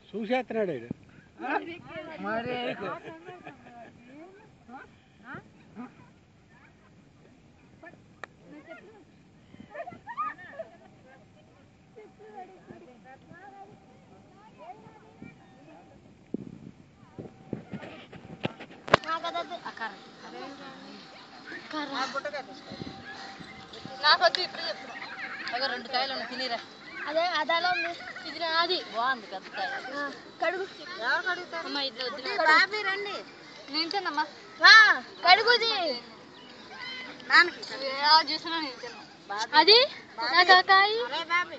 చూసేస్తున్నాడు నాకు వచ్చి ఇప్పుడు చెప్తున్నా అగో 2 కాయలు ఉన్నాయి తినిరా అదే అదలా ఉంది ఇది నాది బాగుంది పెద్ద కాయ కడుగు ఎవరు కడుగుతారు అమ్మ ఇది వద్దు బాబీ రండి నేను తిన్నమ్మా రా కడుగుది నాన్నకి ఆ చూస్తున్నా నేను తిన్నా అది నా కాయ అరే బాబీ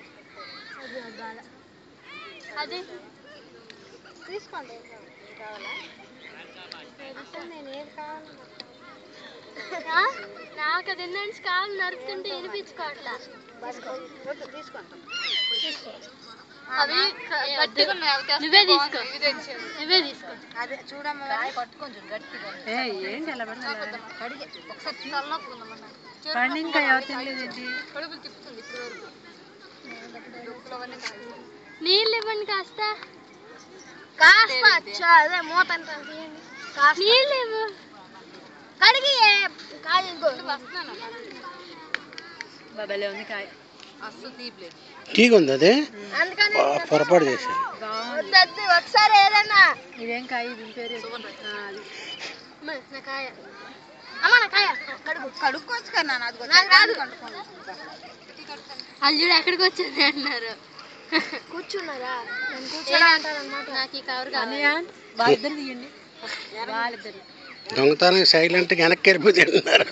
అది తీసుకోండి కావాలా నేను ఏది కావాలి నాకు అది ఎన్నంటే కాలు నరుకుతుంటే వినిపించుకోవట్లా అవి నువ్వే తీసుకో నువ్వే తీసుకో అదే చూడమ్మా పట్టుకొని గట్టిగా ఏంటి అలా కడిగి ఒకసారి తలనొప్పి ఇంకా ఎవరు తినలేదండి కడుపులు తిప్పుతుంది నీళ్ళు ఇవ్వండి కాస్త అదే మూత నీళ్ళు ఇవ్వు కడిగి కాయ బాబాలే ఉంది కాయ అస్సలు తీయలేదు ఠీక్ ఉంది అది పొరపాటు చేశాను ఒకసారి ఏదన్నా ఇదేం కాయ దీని పేరు కాయ అమ్మ నా కాయ కడుక్కోవచ్చు కదా అల్లుడు ఎక్కడికి వచ్చింది అంటున్నారు కూర్చున్నారా నేను కూర్చోలే అంటారు అన్నమాట నాకు ఈ కవర్ కావాలి వాళ్ళిద్దరు తీయండి వాళ్ళిద్దరు దొంగతనం సైలెంట్గా వెనక్కి వెళ్ళిపోతున్నారు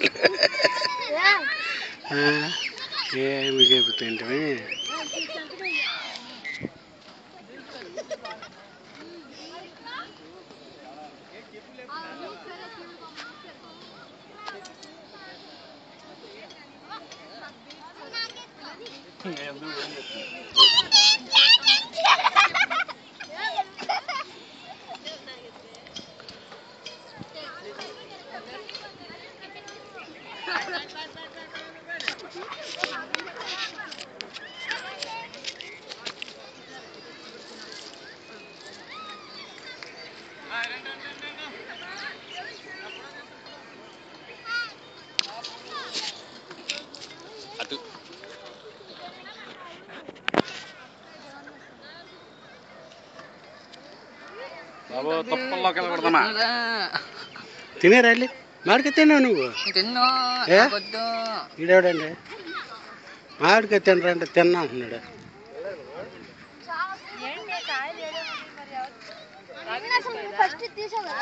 ఏమి చెబుతుంటే తినేరా వెళ్ళి మామిడికాయ తిన్నావు నువ్వు ఈడేవడండి మామిడికాయ తినరా అంటే తిన్నా అంటున్నాడు ఫస్ట్ తీసావా